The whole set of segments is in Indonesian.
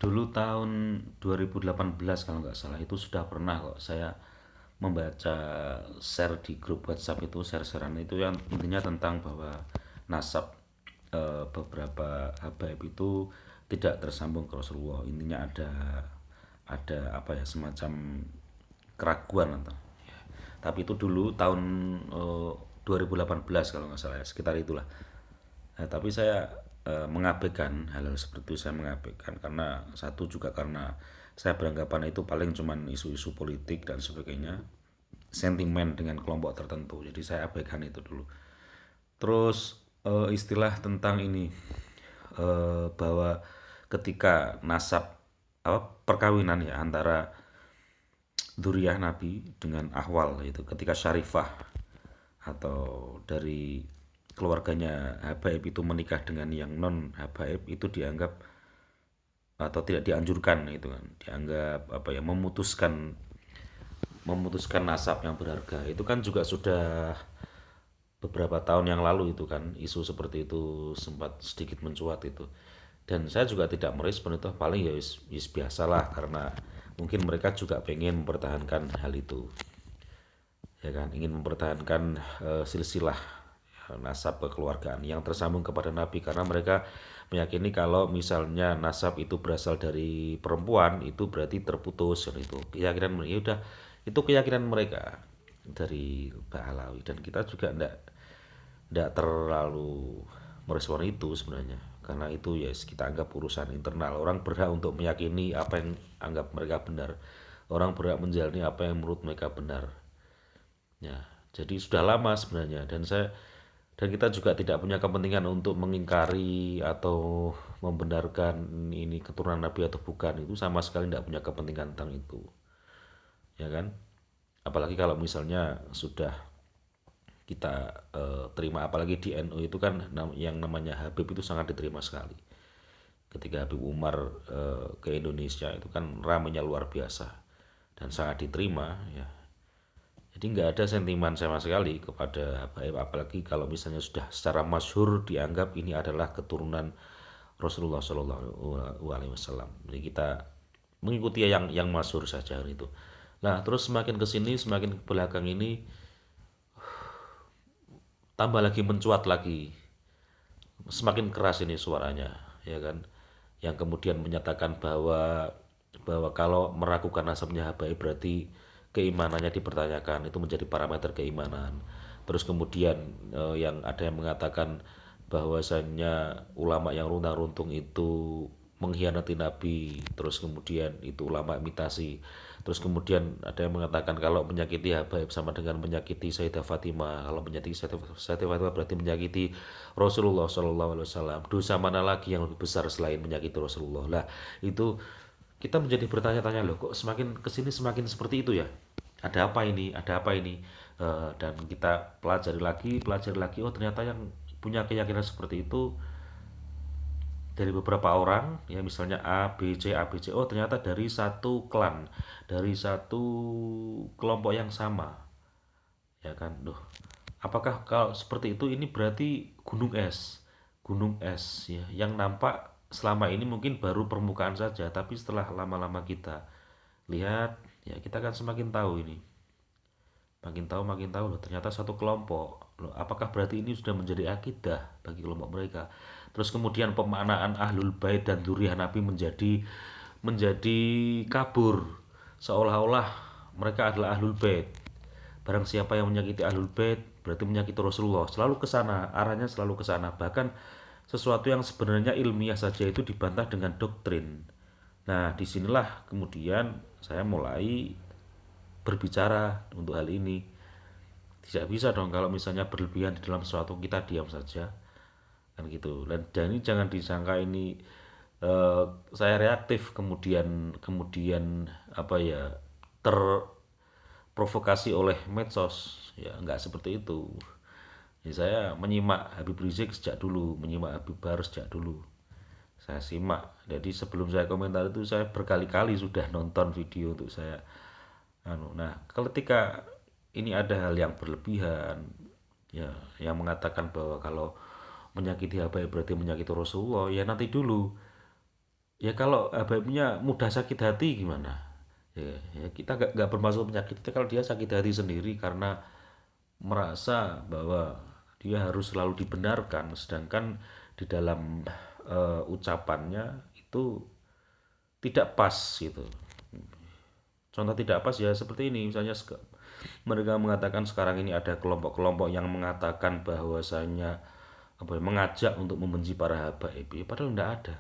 Dulu tahun 2018 kalau nggak salah itu sudah pernah kok saya membaca share di grup WhatsApp itu share-sharean itu yang intinya tentang bahwa nasab beberapa habaib itu tidak tersambung ke Rasulullah. Intinya ada apa ya semacam keraguan atau ya. Tapi itu dulu tahun 2018 kalau nggak salah ya, sekitar itulah. Nah, tapi saya mengabaikan hal-hal seperti itu, saya mengabaikan karena satu juga karena saya beranggapan itu paling cuman isu-isu politik dan sebagainya, sentimen dengan kelompok tertentu. Jadi saya abaikan itu dulu. Terus istilah tentang ini bahwa ketika nasab apa perkawinan ya antara Dzurriyyah Nabi dengan Ahwal itu ketika Syarifah atau dari keluarganya Habaib itu menikah dengan yang non Habaib itu dianggap atau tidak dianjurkan itu kan dianggap apa ya memutuskan nasab yang berharga itu kan juga sudah beberapa tahun yang lalu itu kan isu seperti itu sempat sedikit mencuat itu dan saya juga tidak merespon itu paling ya biasalah karena mungkin mereka juga pengen mempertahankan hal itu ya kan ingin mempertahankan silsilah nasab kekeluargaan yang tersambung kepada Nabi karena mereka meyakini kalau misalnya nasab itu berasal dari perempuan itu berarti terputus dan itu keyakinan ya udah itu keyakinan mereka dari Ba'alawi dan kita juga ndak terlalu merespon itu sebenarnya karena itu ya kita anggap urusan internal orang berhak untuk meyakini apa yang anggap mereka benar orang berhak menjalani apa yang menurut mereka benar. Ya, jadi sudah lama sebenarnya dan kita juga tidak punya kepentingan untuk mengingkari atau membenarkan ini keturunan Nabi atau bukan itu sama sekali tidak punya kepentingan tentang itu, ya kan? Apalagi kalau misalnya sudah kita terima apalagi di NU itu kan yang namanya Habib itu sangat diterima sekali. Ketika Habib Umar ke Indonesia itu kan ramenya luar biasa dan sangat diterima ya jadi nggak ada sentimen sama sekali kepada Habaib apalagi kalau misalnya sudah secara masyhur dianggap ini adalah keturunan Rasulullah Shallallahu Alaihi Wasallam. Jadi kita mengikuti yang masyhur saja itu. Nah terus semakin kesini semakin ke belakang ini tambah lagi mencuat lagi semakin keras ini suaranya ya kan yang kemudian menyatakan bahwa kalau meragukan nasabnya habaib berarti keimanannya dipertanyakan itu menjadi parameter keimanan terus kemudian yang ada yang mengatakan bahwasannya ulama yang runtang runtung itu mengkhianati Nabi terus kemudian itu ulama imitasi terus kemudian ada yang mengatakan kalau menyakiti habaib sama dengan menyakiti Sayyidah Fatimah kalau menyakiti Sayyidah Fatimah berarti menyakiti Rasulullah Shallallahu Alaihi Wasallam dosa mana lagi yang lebih besar selain menyakiti Rasulullah lah itu kita menjadi bertanya-tanya loh kok semakin kesini semakin seperti itu ya ada apa ini dan kita pelajari lagi oh ternyata yang punya keyakinan seperti itu dari beberapa orang ya misalnya A B C oh ternyata dari satu klan dari satu kelompok yang sama ya kan loh apakah kalau seperti itu ini berarti gunung es ya yang nampak selama ini mungkin baru permukaan saja tapi setelah lama-lama kita lihat ya kita kan semakin tahu ini makin tahu loh ternyata satu kelompok loh apakah berarti ini sudah menjadi akidah bagi kelompok mereka terus kemudian pemaknaan ahlul bait dan dzurriyyah nabi menjadi kabur seolah-olah mereka adalah ahlul bait barang siapa yang menyakiti ahlul bait berarti menyakiti Rasulullah selalu ke sana arahnya selalu ke sana bahkan sesuatu yang sebenarnya ilmiah saja itu dibantah dengan doktrin. Nah, disinilah kemudian saya mulai berbicara untuk hal ini. Tidak bisa dong kalau misalnya berlebihan di dalam sesuatu kita diam saja kan gitu. Dan ini jangan disangka ini eh, saya reaktif kemudian kemudian apa ya terprovokasi oleh medsos ya nggak seperti itu. Ya, saya menyimak Habib Rizik sejak dulu, menyimak Habib Bahar sejak dulu. Saya simak. Jadi sebelum saya komentar itu saya berkali-kali sudah nonton video untuk saya nah, ketika ini ada hal yang berlebihan, ya, yang mengatakan bahwa kalau menyakiti habaib berarti menyakiti Rasulullah, ya nanti dulu Ya kalau Habibnya mudah sakit hati gimana? Ya kita nggak bermaksud penyakit itu kalau dia sakit hati sendiri karena merasa bahwa dia harus selalu dibenarkan, sedangkan di dalam ucapannya itu tidak pas gitu. Contoh tidak pas ya seperti ini, misalnya mereka mengatakan sekarang ini ada kelompok-kelompok yang mengatakan bahwasanya apa ya, mengajak untuk membenci para habaib, ya, padahal tidak ada.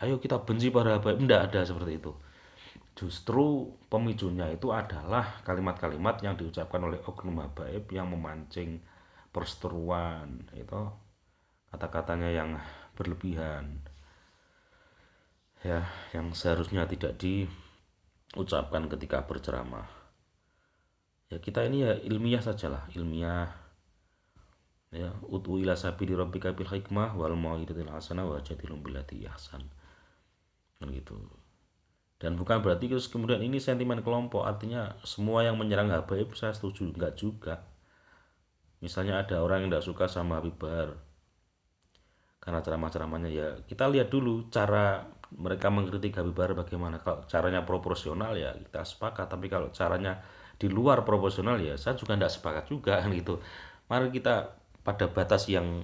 Ayo kita benci para habaib, tidak ada seperti itu. Justru pemicunya itu adalah kalimat-kalimat yang diucapkan oleh oknum habaib yang memancing perseteruan, itu kata-katanya yang berlebihan, ya, yang seharusnya tidak diucapkan ketika berceramah. Ya kita ini ya ilmiah sajalah, ilmiah, ya, ud'u ila sabili rabbika bil hikmah wal mau'izatil hasanah wajadilhum billati ahsan, kan gitu. Dan bukan berarti terus kemudian ini sentimen kelompok, artinya semua yang menyerang Habaib saya setuju, enggak juga. Misalnya ada orang yang tidak suka sama Habib Bahar karena ceramah-ceramahnya, ya kita lihat dulu cara mereka mengkritik Habib Bahar bagaimana. Kalau caranya proporsional ya kita sepakat, tapi kalau caranya di luar proporsional ya saya juga tidak sepakat juga, kan gitu. Mari kita pada batas yang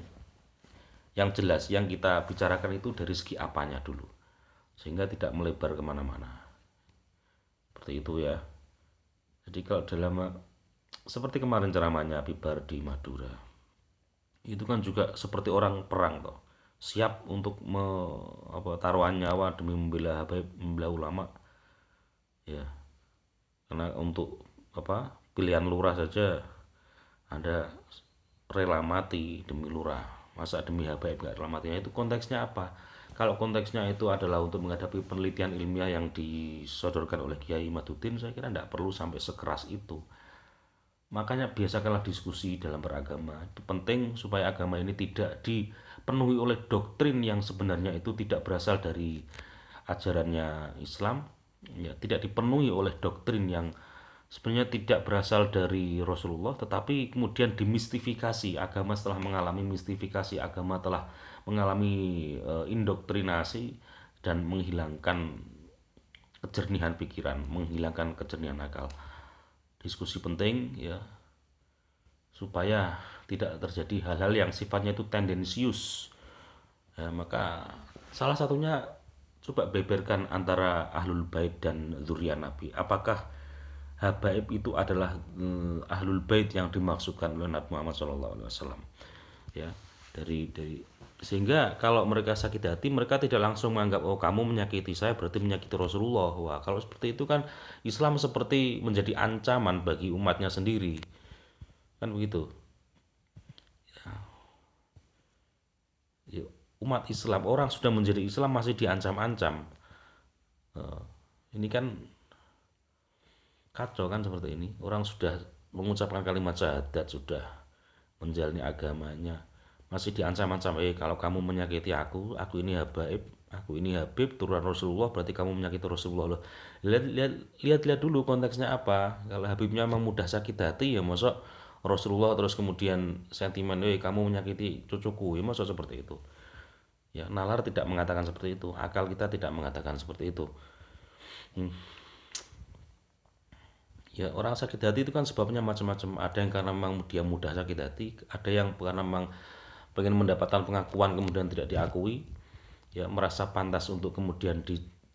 jelas, yang kita bicarakan itu dari segi apanya dulu, sehingga tidak melebar kemana-mana. Seperti itu ya. Jadi kalau dalam seperti kemarin ceramahnya Habib Bahar di Madura, itu kan juga seperti orang perang toh, siap untuk taruhan nyawa demi membela Habib, membela ulama, ya, karena untuk pilihan lurah saja Anda rela mati demi lurah, masa demi Habib gak rela matinya? Itu konteksnya apa? Kalau konteksnya itu adalah untuk menghadapi penelitian ilmiah yang disodorkan oleh Kiai Maduddin, saya kira tidak perlu sampai sekeras itu. Makanya biasakanlah diskusi dalam beragama. Itu penting supaya agama ini tidak dipenuhi oleh doktrin yang sebenarnya itu tidak berasal dari ajarannya Islam, ya, tidak dipenuhi oleh doktrin yang sebenarnya tidak berasal dari Rasulullah, tetapi kemudian dimistifikasi. Agama setelah mengalami mistifikasi, agama telah mengalami indoktrinasi dan menghilangkan kejernihan pikiran, menghilangkan kejernihan akal. Diskusi penting ya, supaya tidak terjadi hal-hal yang sifatnya itu tendensius. Ya, maka salah satunya coba beberkan antara ahlul bait dan zuriat Nabi. Apakah habaib itu adalah ahlul bait yang dimaksudkan oleh Nabi Muhammad SAW? Ya, dari sehingga kalau mereka sakit hati, mereka tidak langsung menganggap oh kamu menyakiti saya berarti menyakiti Rasulullah. Wah, kalau seperti itu kan Islam seperti menjadi ancaman bagi umatnya sendiri, kan begitu. Ya, umat Islam, orang sudah menjadi Islam masih diancam-ancam. Ini kan kacau kan seperti ini. Orang sudah mengucapkan kalimat syahadat, sudah menjalani agamanya, masih diancam-ancam, kalau kamu menyakiti aku ini habaib, aku ini habib turunan Rasulullah, berarti kamu menyakiti Rasulullah loh. Lihat dulu konteksnya apa. Kalau Habibnya memang mudah sakit hati, ya masuk Rasulullah terus kemudian sentimen, kamu menyakiti cucuku, ya masuk seperti itu. Ya, nalar tidak mengatakan seperti itu, akal kita tidak mengatakan seperti itu. Ya, orang sakit hati itu kan sebabnya macam-macam. Ada yang karena memang dia mudah sakit hati, ada yang karena memang pengen mendapatkan pengakuan kemudian tidak diakui, ya merasa pantas untuk kemudian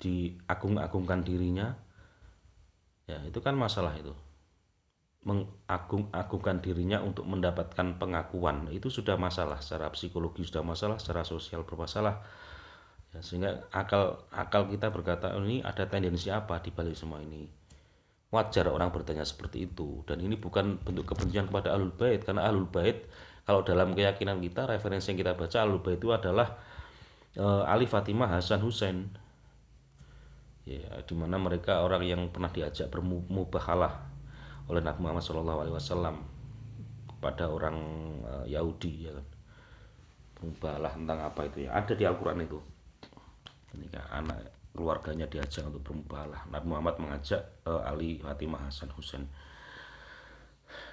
diagung-agungkan dirinya. Ya, itu kan masalah itu. Mengagung-agungkan dirinya untuk mendapatkan pengakuan, itu sudah masalah secara psikologi, sudah masalah secara sosial, bermasalah. Ya, sehingga akal kita berkata, ini ada tendensi apa di balik semua ini. Wajar orang bertanya seperti itu, dan ini bukan bentuk kebencian kepada ahlul bait, karena ahlul bait kalau dalam keyakinan kita, referensi yang kita baca, ahlul bait itu adalah Ali, Fatimah, Hasan, Husain, ya, dimana mereka orang yang pernah diajak bermubahalah oleh Nabi Muhammad SAW pada orang Yahudi, ya kan, bermubahalah tentang apa itu, ya ada di Al-Quran itu, ketika anak keluarganya diajak untuk bermubahalah, Nabi Muhammad mengajak Ali, Fatimah, Hasan, Husain.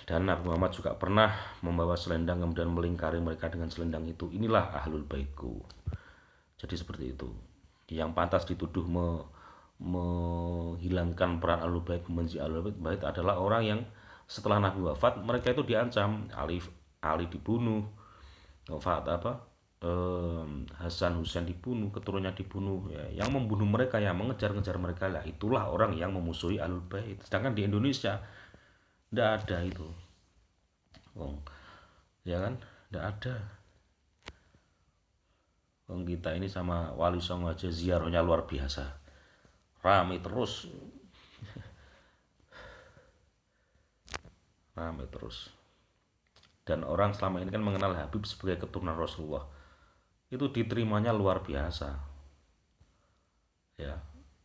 Dan Nabi Muhammad juga pernah membawa selendang kemudian melingkari mereka dengan selendang itu, inilah ahlul baitku. Jadi seperti itu. yang pantas dituduh menghilangkan peran Ahlul Bait, membenci Ahlul Bait adalah orang yang setelah Nabi wafat mereka itu diancam. Ali dibunuh, wafat apa, Hasan Husain dibunuh, keturunannya dibunuh, ya. Yang membunuh mereka, yang mengejar-ngejar mereka lah, itulah orang yang memusuhi Ahlul Bait. Sedangkan di Indonesia tidak ada itu, Wong, ya kan, tidak ada. Wong kita ini sama Wali Songo aja ziarahnya luar biasa, rame terus, rame terus. Dan orang selama ini kan mengenal Habib sebagai keturunan Rasulullah, itu diterimanya luar biasa, ya.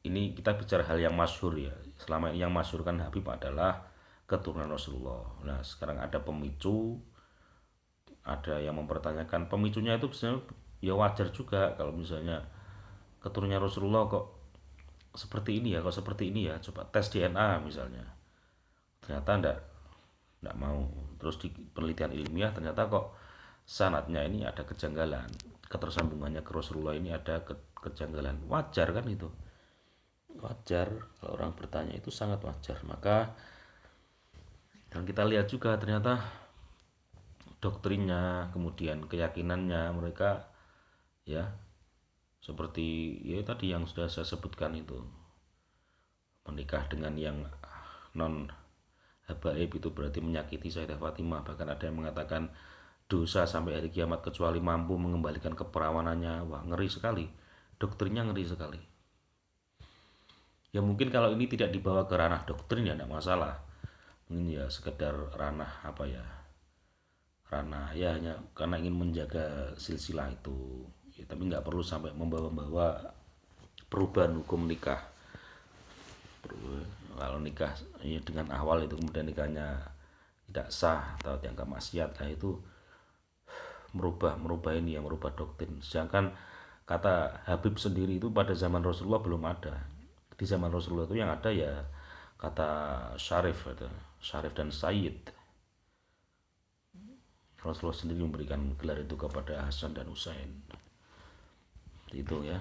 Ini kita bicara hal yang masyhur ya. Selama ini yang masyhur kan Habib adalah keturunan Rasulullah. Nah sekarang ada pemicu, ada yang mempertanyakan pemicunya. Itu sebenarnya ya wajar juga kalau misalnya keturunannya Rasulullah kok seperti ini ya, kok seperti ini ya, coba tes DNA misalnya, ternyata ndak mau. Terus di penelitian ilmiah ternyata kok sanatnya ini ada kejanggalan, ketersambungannya ke Rasulullah ini ada kejanggalan. Wajar kan itu, wajar kalau orang bertanya, itu sangat wajar. Maka dan kita lihat juga ternyata doktrinnya, kemudian keyakinannya mereka, ya, seperti ya tadi yang sudah saya sebutkan itu, menikah dengan yang non habaib itu berarti menyakiti Sayyidah Fatimah. Bahkan ada yang mengatakan dosa sampai hari kiamat kecuali mampu mengembalikan keperawanannya. Wah, ngeri sekali, doktrinnya ngeri sekali. Ya mungkin kalau ini tidak dibawa ke ranah doktrin ya tidak masalah, mungkin ya sekedar ranah apa ya, ranah ya hanya karena ingin menjaga silsilah itu ya, tapi nggak perlu sampai membawa-bawa perubahan hukum nikah. Kalau nikah ya, dengan awal itu kemudian nikahnya tidak sah atau dianggap maksiat, nah itu merubah ini ya, merubah doktrin. Sedangkan kata Habib sendiri itu pada zaman Rasulullah belum ada. Di zaman Rasulullah itu yang ada ya kata Syarif, ada Syarif dan Sayyid. Rasulullah sendiri memberikan gelar itu kepada Hasan dan Husain, itu ya.